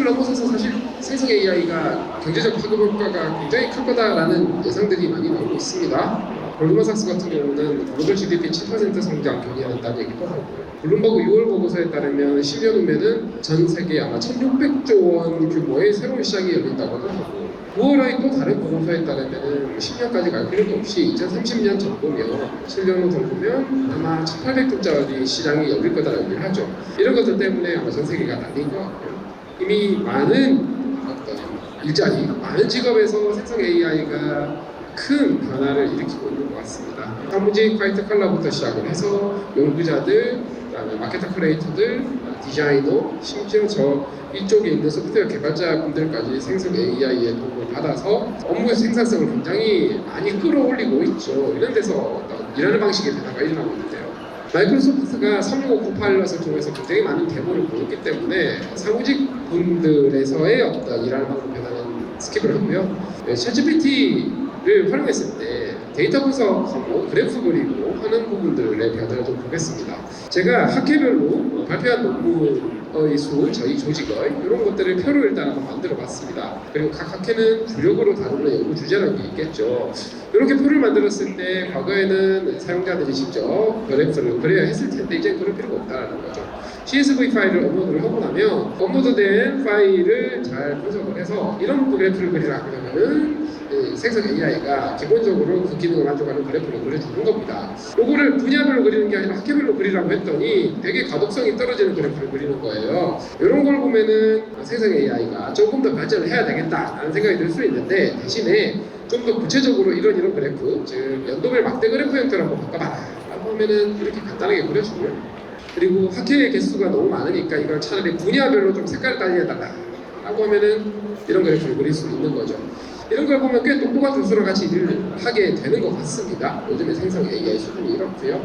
넘어서서 사실 생성 AI가 경제적 파급 효과가 굉장히 클 거다라는 예상들이 많이 나오고 있습니다. 골드만삭스 같은 경우는 글로벌 GDP 7% 성장 견인한다는 얘기도 하고, 블룸버그 6월 보고서에 따르면 10년 후면은 전 세계 아마 1,600조 원 규모의 새로운 시장이 열린다고도 하고, 9월의 또 다른 보고서에 따르면 10년까지 갈 필요도 없이 2030년 정도면 7년 후 정도면 아마 1,800조짜리 시장이 열릴 거다라고 얘기를 하죠. 이런 것들 때문에 아마 전 세계가 난리인 것 같고요. 이미 많은 어떤 일자리, 많은 직업에서 생성 AI가 큰 변화를 일으키고 있는 것 같습니다. 사무직 화이트 칼라부터 시작을 해서 연구자들, 그다음에 마케터 크리에이터들, 디자이너, 심지어 저 이쪽에 있는 소프트웨어 개발자분들까지 생성 AI의 도움을 받아서 업무의 생산성을 굉장히 많이 끌어올리고 있죠. 이런 데서 어떤 일하는 방식의 변화가 일어나고 있는데요. 마이크로소프트가 365 코파일럿을 통해서 굉장히 많은 데모를 보였기 때문에 사무직 분들에서의 어떤 일하는 방법 변화는 스킵을 하고요. 챗GPT를 활용했을 때 데이터 분석하고 그래프 그리고 하는 부분들의 변화를 좀 보겠습니다. 제가 학회별로 발표한 논문의 수, 저희 조직의 이런 것들을 표로 일단 한번 만들어 봤습니다. 그리고 각 학회는 주력으로 다루는 연구 주제라는 게 있겠죠. 이렇게 표를 만들었을 때 과거에는 사용자들이 직접 그래프를 그려야 했을 텐데 이제 그럴 필요가 없다는 거죠. CSV 파일을 업로드를 하고 나면 업로드된 파일을 잘 분석을 해서 이런 그래프를 그리라 그러면은 생성 AI가 기본적으로 그 기능을 만족하는 그래프를 그려주는 겁니다. 요거를 분야별로 그리는 게 아니라 학회별로 그리라고 했더니 되게 가독성이 떨어지는 그래프를 그리는 거예요. 이런 걸 보면은 생성 AI가 조금 더 발전을 해야 되겠다라는 생각이 들 수 있는데, 대신에 좀 더 구체적으로 이런 그래프, 즉 연도별 막대 그래프 형태로 한번 바꿔봐라 라고 하면은 이렇게 간단하게 그려주고요. 그리고 학회의 개수가 너무 많으니까 이걸 차라리 분야별로 좀 색깔을 따져달라 라고 하면은 이런 그래프를 그릴 수 있는 거죠. 이런 걸 보면 꽤 똑똑한 교수랑 같이 일을 하게 되는 것 같습니다. 요즘에 생성 AI 수준이 이렇고요.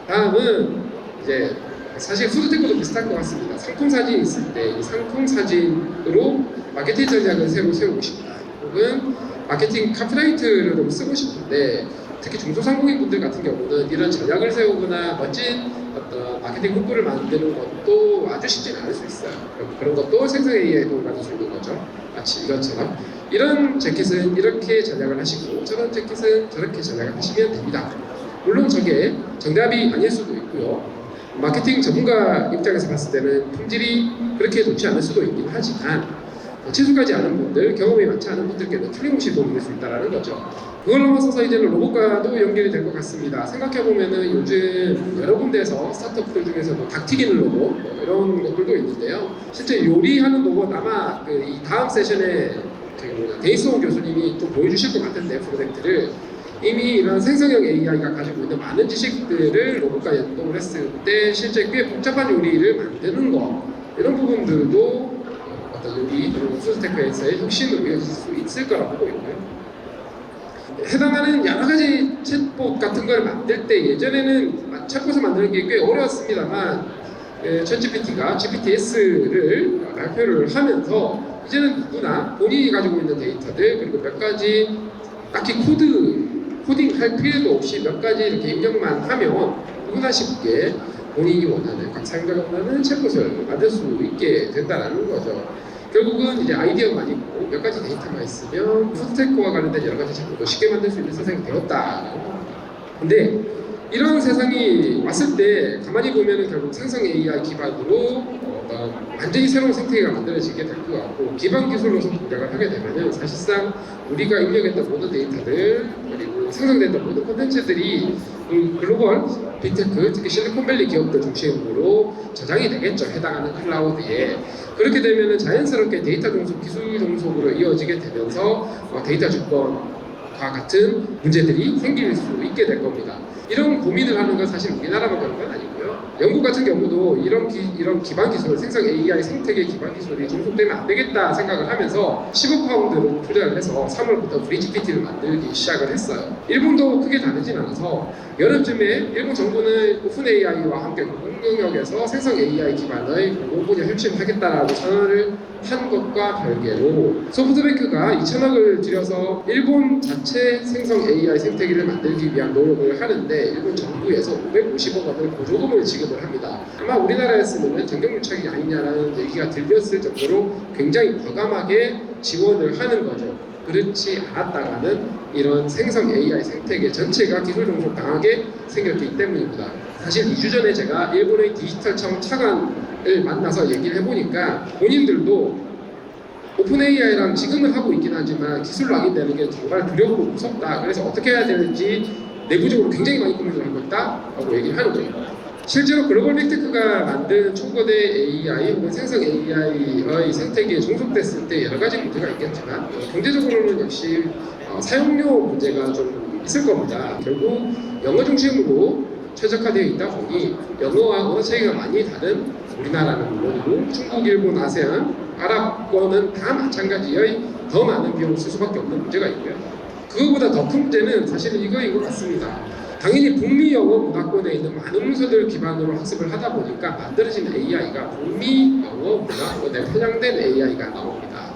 다음은 이제 사실 푸드테크도 비슷할 것 같습니다. 상품 사진이 있을 때 이 상품 사진으로 마케팅 전략을 새로 세우고 싶다. 혹은 마케팅 카피라이트를 좀 쓰고 싶은데, 특히 중소상공인 분들 같은 경우는 이런 전략을 세우거나 멋진 어떤 마케팅 문구를 만드는 것도 아주 쉽지는 않을 수 있어요. 그런 것도 생성 AI에 도움을 받을 수 있는 거죠. 마치 이것처럼 이런 재킷은 이렇게 전략을 하시고 저런 재킷은 저렇게 전략을 하시면 됩니다. 물론 저게 정답이 아닐 수도 있고요. 마케팅 전문가 입장에서 봤을 때는 품질이 그렇게 좋지 않을 수도 있긴 하지만 친숙하지 않은 분들, 경험이 많지 않은 분들께는 틀림없이 도움이 될 수 있다는 거죠. 그걸 넘어서서 이제는 로봇과도 연결이 될 것 같습니다. 생각해보면은 요즘 여러 군데에서 스타트업들 중에서도 닭 튀기는 로봇 이런 것들도 있는데요. 실제 요리하는 로봇 아마 이 다음 세션에 데이스온 교수님이 좀 보여주실 것 같은데, 프로젝트를 이미 이런 생성형 AI가 가지고 있는 많은 지식들을 로봇과 연동을 했을 때 실제 꽤 복잡한 요리를 만드는 거, 이런 부분들도 어떤 요리 그리고 푸드테크에서의 혁신으로 이어질 수 있을 거라고 보고 있고요. 해당하는 여러 가지 챗봇 같은 걸 만들 때 예전에는 챗봇을 만드는 게 꽤 어려웠습니다만 챗GPT가 GPTS를 발표를 하면서 이제는 누구나 본인이 가지고 있는 데이터들 그리고 몇 가지 딱히 코딩 할 필요도 없이 몇 가지 이렇게 입력만 하면 누구나 쉽게 본인이 원하는, 각 사용자가 원하는 챗봇을 만들 수 있게 된다는 거죠. 결국은 이제 아이디어만 있고 몇 가지 데이터만 있으면 푸드테크와 관련된 여러 가지 제품도 쉽게 만들 수 있는 세상이 되었다. 근데 이런 세상이 왔을 때 가만히 보면은 결국 생성 AI 기반으로 완전히 새로운 생태계가 만들어지게 될 것 같고, 기반 기술로서 동작을 하게 되면은 사실상 우리가 입력했던 모든 데이터들 그리고 생성됐던 모든 콘텐츠들이 글로벌 빅테크, 특히 실리콘밸리 기업들 중심으로 저장이 되겠죠. 해당하는 클라우드에. 그렇게 되면은 자연스럽게 데이터 종속, 기술 종속으로 이어지게 되면서 데이터 주권과 같은 문제들이 생길 수 있게 될 겁니다. 이런 고민을 하는 건 사실 우리나라만 그런 건 아니고요. 영국 같은 경우도 이런 기반 기술, 생성 AI 생태계 기반 기술이 종속되면 안 되겠다 생각을 하면서 10억 파운드를 투자를 해서 3월부터 브리지PT를 만들기 시작을 했어요. 일본도 크게 다르진 않아서 여름쯤에 일본 정부는 오픈 AI와 함께 공공영역에서 생성 AI 기반의 공분야 혁신을 하겠다라고 선언을 한 것과 별개로 소프트뱅크가 2천억을 들여서 일본 자체 생성 AI 생태계를 만들기 위한 노력을 하는데 일본 정부에서 550억 원을 보조금을 지급을 제시를 합니다. 아마 우리나라였으면 전경유착이 아니냐라는 얘기가 들렸을 정도로 굉장히 과감하게 지원을 하는 거죠. 그렇지 않았다가는 이런 생성 AI 생태계 전체가 기술 종속 당하게 생겼기 때문입니다. 사실 2주 전에 제가 일본의 디지털 차원 차관을 만나서 얘기를 해보니까 본인들도 오픈 AI랑 지금은 하고 있긴 하지만 기술 낙인되는 게 정말 두렵고 무섭다. 그래서 어떻게 해야 되는지 내부적으로 굉장히 많이 고민을 하고 있다라고 얘기를 하는 거예요. 실제로 글로벌 빅테크가 만든 초거대 AI 혹은 생성 AI의 생태계에 종속됐을 때 여러 가지 문제가 있겠지만 경제적으로는 역시 사용료 문제가 좀 있을 겁니다. 결국 영어 중심으로 최적화되어 있다 보니 영어와 언어 체계가 많이 다른 우리나라는 물론이고 중국, 일본, 아세안, 아랍권은 다 마찬가지의 더 많은 비용을 쓸 수밖에 없는 문제가 있고요. 그거보다 더 큰 문제는 사실은 이거인 것 같습니다. 당연히 북미 영어 문화권에 있는 많은 문서들 기반으로 학습을 하다 보니까 만들어진 AI가 북미 영어 문화권에 편향된 AI가 나옵니다.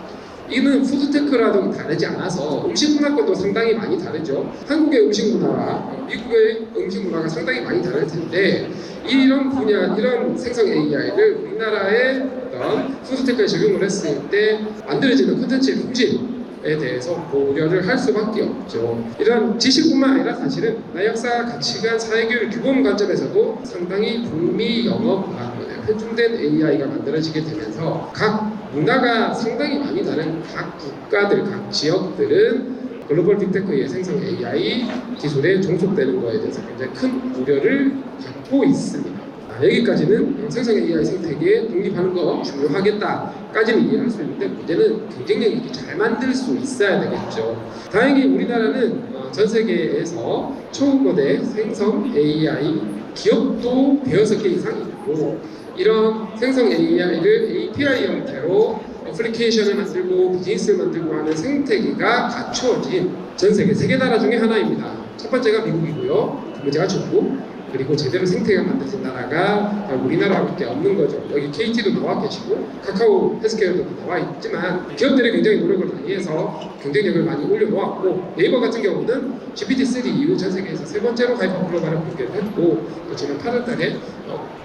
이는 푸드테크라도 다르지 않아서 음식 문화권도 상당히 많이 다르죠. 한국의 음식 문화와 미국의 음식 문화가 상당히 많이 다를 텐데 이런 분야, 이런 생성 AI를 우리나라의 어떤 푸드테크에 적용을 했을 때 만들어지는 콘텐츠의 품질에 대해서 고려를 할 수밖에 없죠. 이런 지식뿐만 아니라 사실은 문화, 역사, 가치관, 사회교육 규범 관점에서도 상당히 북미 영어 문화권에 편중된 AI가 만들어지게 되면서 각 문화가 상당히 많이 다른 각 국가들, 각 지역들은 글로벌 빅테크의 생성 AI 기술에 종속되는 것에 대해서 굉장히 큰 우려를 갖고 있습니다. 여기까지는 생성 AI 생태계에 독립하는 거 중요하겠다까지는 이해할 수 있는데 문제는 경쟁력이 잘 만들 수 있어야 되겠죠. 다행히 우리나라는 전 세계에서 초거대 생성 AI 기업도 106개 이상 있고 이런 생성 AI를 API 형태로 애플리케이션을 만들고 비즈니스를 만들고 하는 생태계가 갖춰진 전 세계 3개 나라 중에 하나입니다. 첫 번째가 미국이고요. 두 번째가 중국, 그리고 제대로 생태계가 만들어진 나라가 우리나라밖에 없는 거죠. 여기 KT도 나와 계시고 카카오 헬스케어도 나와 있지만 기업들이 굉장히 노력을 많이 해서 경쟁력을 많이 올려놓았고 네이버 같은 경우는 GPT-3 이후 전 세계에서 세 번째로 하이퍼클로바를 공개를 했고 또 지난 8월 달에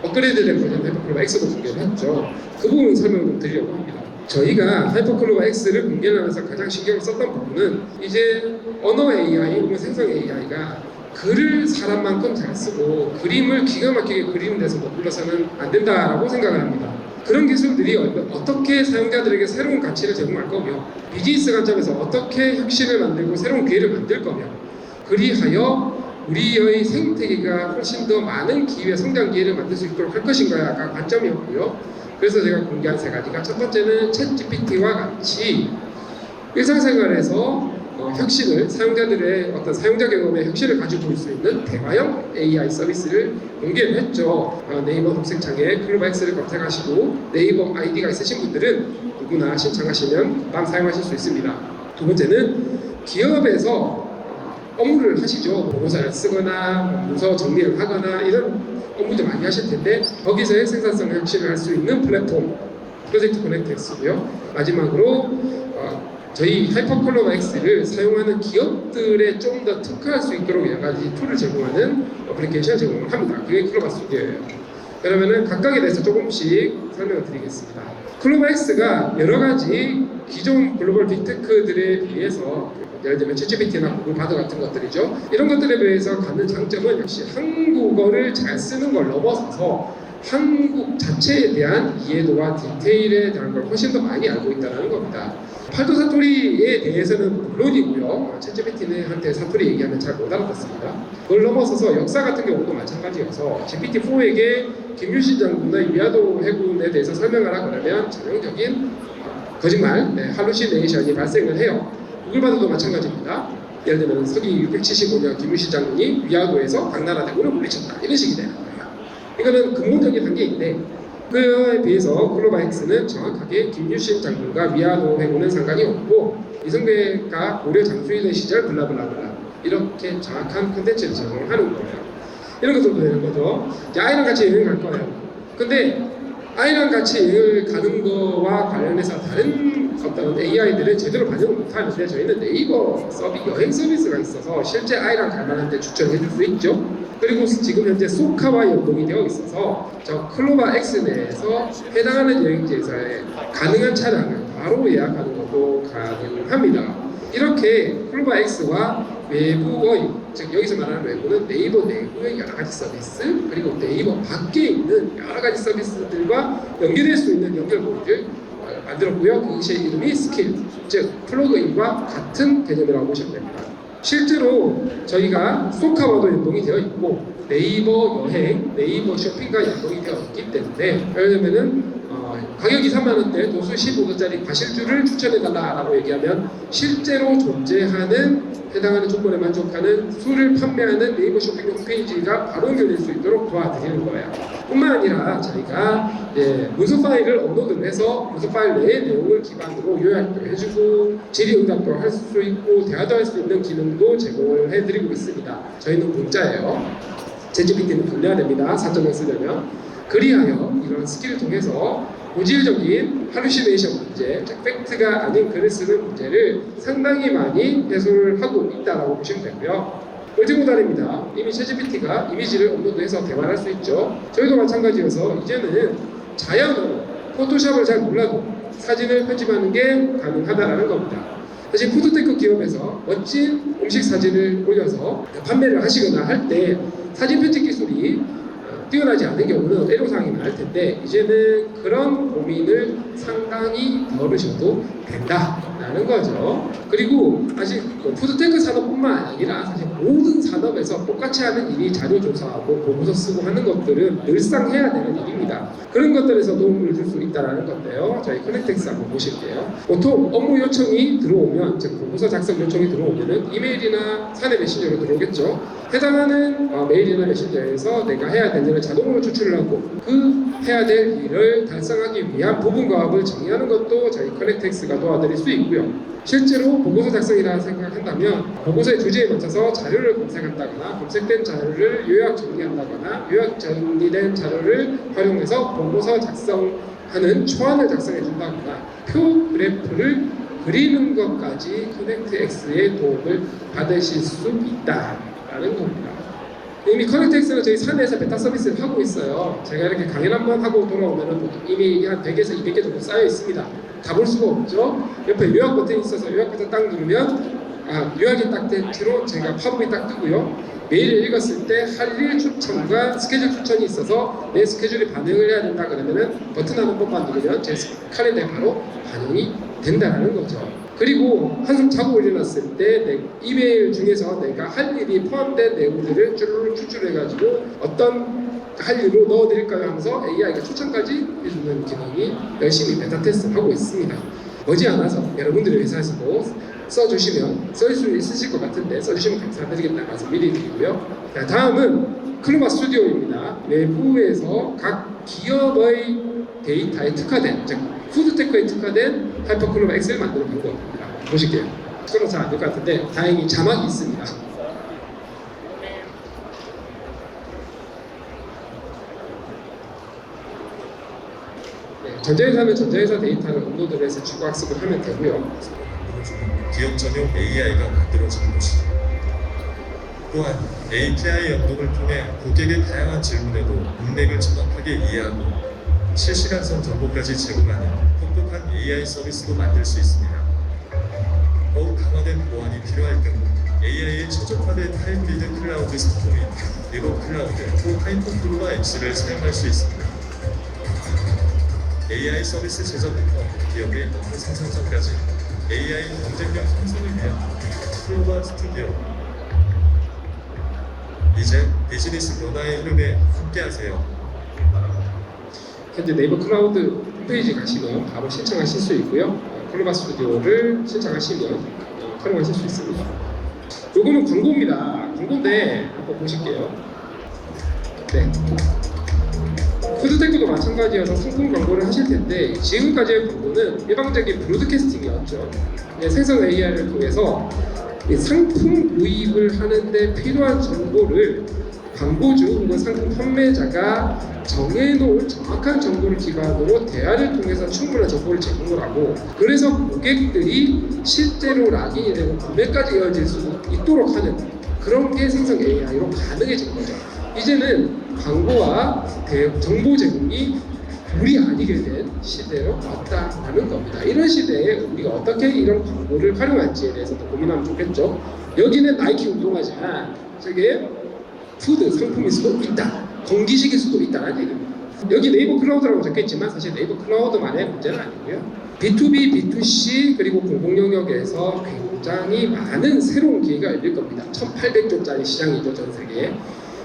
업그레이드된 버전 하이퍼클로바 X도 공개를 했죠. 그 부분 설명을 좀 드리려고 합니다. 저희가 하이퍼클로바 X를 공개를 하면서 가장 신경을 썼던 부분은 이제 언어 AI 혹은 생성 AI가 글을 사람만큼 잘 쓰고 그림을 기가 막히게 그리는 데서 머물러서는 안 된다라고 생각을 합니다. 그런 기술들이 어떻게 사용자들에게 새로운 가치를 제공할 거며 비즈니스 관점에서 어떻게 혁신을 만들고 새로운 기회를 만들 거며 그리하여 우리의 생태계가 훨씬 더 많은 기회, 성장 기회를 만들 수 있도록 할 것인가가 관점이었고요. 그래서 제가 공개한 세 가지가 첫 번째는 챗GPT와 같이 일상생활에서 혁신을 사용자들의 어떤 사용자 경험의 혁신을 가지고 볼 수 있는 대화형 AI 서비스를 공개를 했죠. 네이버 검색창에 클로바 X를 검색하시고 네이버 아이디가 있으신 분들은 누구나 신청하시면 금방 사용하실 수 있습니다. 두 번째는 기업에서 업무를 하시죠. 보고서를 쓰거나 문서 정리를 하거나 이런 업무들 많이 하실 텐데 거기서의 생산성 혁신을 할 수 있는 플랫폼 프로젝트 커넥트 X고요. 마지막으로 저희 하이퍼클로바 X를 사용하는 기업들에 좀 더 특화할 수 있도록 여러 가지 툴을 제공하는 어플리케이션을 제공을 합니다. 그게 클로바 스튜디오예요. 그러면은 각각에 대해서 조금씩 설명을 드리겠습니다. 클로바 X가 여러 가지 기존 글로벌 빅테크들에 비해서 예를 들면 챗GPT나 구글 바드 같은 것들이죠. 이런 것들에 비해서 갖는 장점은 역시 한국어를 잘 쓰는 걸 넘어서서 한국 자체에 대한 이해도와 디테일에 대한 걸 훨씬 더 많이 알고 있다는 겁니다. 팔도 사투리에 대해서는 물론이고요. 챗GPT는 한테 사투리 얘기하면 잘 못 알아듣습니다. 그걸 넘어서서 역사 같은 경우도 마찬가지여서 GPT-4에게 김유신 장군과 위화도 해군에 대해서 설명하라 그러면 전형적인 거짓말, 할루시네이션이 발생을 해요. 구글 바드도 마찬가지입니다. 예를 들면 서기 675년 김유신 장군이 위화도에서 당나라 대군을 물리쳤다. 이런 식이 되는 거예요. 이거는 근본적인 한계인데 그에 비해서 클로바 X는 정확하게 김유신 장군과 위화도 해군은 상관이 없고 이성배가 고려 장수이던 시절 블라블라블라 이렇게 정확한 콘텐츠를 제공하는 거예요. 이런 것들도 되는 거죠. 아이랑 같이 여행 갈 거예요. 근데 아이랑 같이 여행을 가는 거와 관련해서 다른 어떤 AI들은 제대로 반영을 못하는데 저희는 네이버 여행 서비스가 있어서 실제 아이랑 갈 만한데 추천해 줄 수 있죠. 그리고 지금 현재 소카와 연동이 되어 있어서 저 클로바 X 내에서 해당하는 여행지에서의 가능한 차량을 바로 예약하는 것도 가능합니다. 이렇게 클로바 X와 외부의, 즉 여기서 말하는 외부는 네이버 내부의 여러 가지 서비스, 그리고 네이버 밖에 있는 여러 가지 서비스들과 연결될 수 있는 연결고리를 만들었고요. 그것의 이름이 스킬, 즉 플러그인과 같은 개념이라고 보시면 됩니다. 실제로 저희가 소카와도 연동이 되어 있고 네이버 여행, 네이버 쇼핑과 연동이 되어 있기 때문에, 왜냐면은 가격이 3만원대 도수 15도짜리 과실주를 추천해달라고 얘기하면 실제로 존재하는 해당하는 조건에 만족하는 술을 판매하는 네이버 쇼핑 홈페이지가 바로 연결될 수 있도록 도와드리는 거예요. 뿐만 아니라 저희가 문서 파일을 업로드를 해서 문서 파일 내의 내용을 기반으로 요약도 해주고 질의응답도 할 수 있고 대화도 할 수 있는 기능도 제공을 해드리고 있습니다. 저희는 공짜예요. 챗GPT는 돌려야 됩니다. 4.0 쓰려면. 그리하여 이런 스킬을 통해서 고질적인 할루시네이션 문제, 즉 팩트가 아닌 글을 쓰는 문제를 상당히 많이 해소를 하고 있다고 보시면 되고요. 을지고다릅니다. 이미 챗GPT가 이미지를 업로드해서 대화를 할 수 있죠. 저희도 마찬가지여서 이제는 자연어로 포토샵을 잘 몰라도 사진을 편집하는 게 가능하다는 겁니다. 사실 푸드테크 기업에서 멋진 음식 사진을 올려서 판매를 하시거나 할 때 사진 편집 기술이 뛰어나지 않은 경우는 애로사항이 많을 텐데 이제는 그런 고민을 상당히 덜으셔도 된다라는 거죠. 그리고 사실 푸드테크 산업뿐만 아니라 사실 모든 산업에서 똑같이 하는 일이 자료 조사하고 보고서 쓰고 하는 것들은 늘상 해야 되는 일입니다. 그런 것들에서 도움을 줄 수 있다는 건데요. 저희 커넥텍스 한번 보실게요. 보통 업무 요청이 들어오면, 즉 보고서 작성 요청이 들어오면은 이메일이나 사내 메신저로 들어오겠죠. 해당하는 메일이나 메신저에서 내가 해야 될 일을 자동으로 추출을 하고 그 해야 될 일을 달성하기 위한 부분과 합을 정의하는 것도 저희 커넥텍스가 도와드릴 수 있고요. 실제로 보고서 작성이라 생각한다면 보고서의 주제에 맞춰서 자료를 검색한다거나 검색된 자료를 요약 정리한다거나 요약 정리된 자료를 활용해서 보고서 작성하는 초안을 작성해 준다거나 표 그래프를 그리는 것까지 커넥트X의 도움을 받으실 수 있다라는 겁니다. 이미 커넥트X는 저희 사내에서 베타 서비스를 하고 있어요. 제가 이렇게 강연 한번 하고 돌아오면 이미 한 100에서 200개 정도 쌓여 있습니다. 다 볼 수가 없죠. 옆에 요약 버튼이 있어서 요약 버튼 딱 누르면 요약이 딱 된 채로 제가 팝업이 딱 뜨고요. 메일을 읽었을 때 할 일 추천과 스케줄 추천이 있어서 내 스케줄에 반영을 해야 된다 그러면은 버튼 한 번만 누르면 제 칼렌더에 바로 반영이 된다는 거죠. 그리고 한숨 자고 일어났을 때 내 이메일 중에서 내가 할 일이 포함된 내용들을 쭈르륵 추출해가지고 어떤 할 일로 넣어드릴까요 하면서 AI가 추천까지 해주는 기능이 열심히 베타 테스트를 하고 있습니다. 머지않아서 여러분들의 회사에서도 써주시면 쓸 수 있으실 것 같은데 써주시면 감사드리겠다는 말씀 미리 드리고요. 자, 다음은 클로바 스튜디오입니다. 외부에서 각 기업의 데이터에 특화된, 즉 푸드테크에 특화된 하이퍼클로바 X를 만드는 방법입니다. 보실게요. 스크롤 잘 안 될 것 같은데 다행히 자막이 있습니다. 전자회사는 전자회사 데이터를 업로드를 해서 추가 학습을 하면 되고요. 기업 전용 AI가 만들어지는 것이죠. 또한 API 연동을 통해 고객의 다양한 질문에도 문맥을 정확하게 이해하고 실시간성 정보까지 제공하는 똑똑한 AI 서비스도 만들 수 있습니다. 더욱 강화된 보안이 필요할 경우 AI에 최적화된 하이브리드 클라우드 스토리, 리버 클라우드, 또 하이퍼클로바 X를 사용할 수 있습니다. AI 서비스 제작부터 기업의 업무 생산성까지 AI 경쟁력 형성을 위한 클로바 스튜디오. 이제 비즈니스 변화의 흐름에 함께하세요. 현재 네이버 클라우드 홈페이지 가시면 바로 신청하실 수 있고요. 클로바 스튜디오를 신청하시면 활용하실 수 있습니다. 요거는 광고입니다. 광고인데 한번 보실게요. 네. 푸드테크도 마찬가지여서 상품 광고를 하실 텐데 지금까지의 광고는 일방적인 브로드캐스팅이었죠. 생성 AI를 통해서 상품 구입을 하는데 필요한 정보를 광고주 혹은 상품 판매자가 정해놓은 정확한 정보를 기반으로 대화를 통해서 충분한 정보를 제공을 하고 그래서 고객들이 실제로 락인이 되고 구매까지 이어질 수 있도록 하는 그런 게 생성 AI로 가능해진 거죠. 이제는 광고와 정보 제공이 우리 아니게 된 시대로 왔다라는 겁니다. 이런 시대에 우리가 어떻게 이런 광고를 활용할지에 대해서도 고민하면 좋겠죠. 여기는 나이키 운동화지만 저게 푸드 상품일 수도 있다. 건기식일 수도 있다는 얘기입니다. 여기 네이버 클라우드라고 적혀있지만 사실 네이버 클라우드만의 문제는 아니고요. B2B, B2C 그리고 공공 영역에서 굉장히 많은 새로운 기회가 열릴 겁니다. 1,800조짜리 시장이죠, 전 세계에.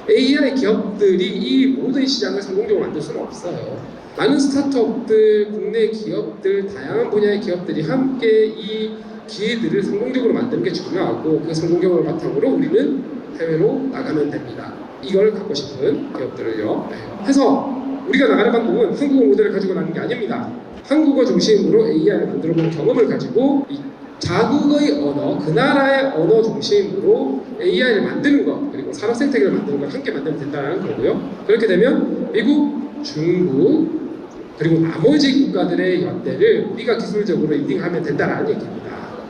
AI 기업들이 이 모든 시장을 성공적으로 만들 수는 없어요. 많은 스타트업들, 국내 기업들, 다양한 분야의 기업들이 함께 이 기회들을 성공적으로 만드는 게 중요하고 그 성공적으로 바탕으로 우리는 해외로 나가면 됩니다. 이걸 갖고 싶은 기업들을요. 해서 우리가 나가는 방법은 한국어 모델을 가지고 나가는 게 아닙니다. 한국어 중심으로 AI를 만들어본 경험을 가지고 이 자국의 언어, 그 나라의 언어 중심으로 AI를 만드는 것, 그리고 산업 생태계를 만드는 걸 함께 만들면 된다는 거고요. 그렇게 되면 미국, 중국, 그리고 나머지 국가들의 연대를 우리가 기술적으로 리딩하면 된다는 얘기입니다.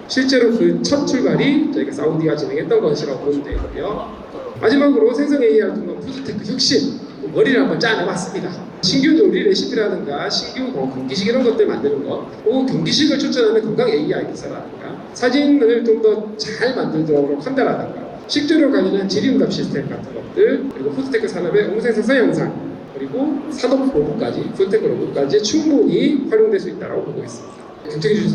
실제로 그 첫 출발이 저희가 사우디와 진행했던 것이라고 보면 되고요. 마지막으로 생성 AI를 통한 푸드테크 혁신, 머리를 한번 짜내봤습니다. 신규 요리 레시피라든가 신규 경기식 이런 것들 만드는 것, 혹은 경기식을 추천하는 건강 AI 기사라든가 사진을 좀 더 잘 만들도록 한다라든가 식재료 관련한 질의응답 시스템 같은 것들, 그리고 푸드테크 산업의 옹생생산 영상, 그리고 산업 로봇까지, 푸드테크 로봇까지 충분히 활용될 수 있다고 보고 있습니다. 경청해 주셔서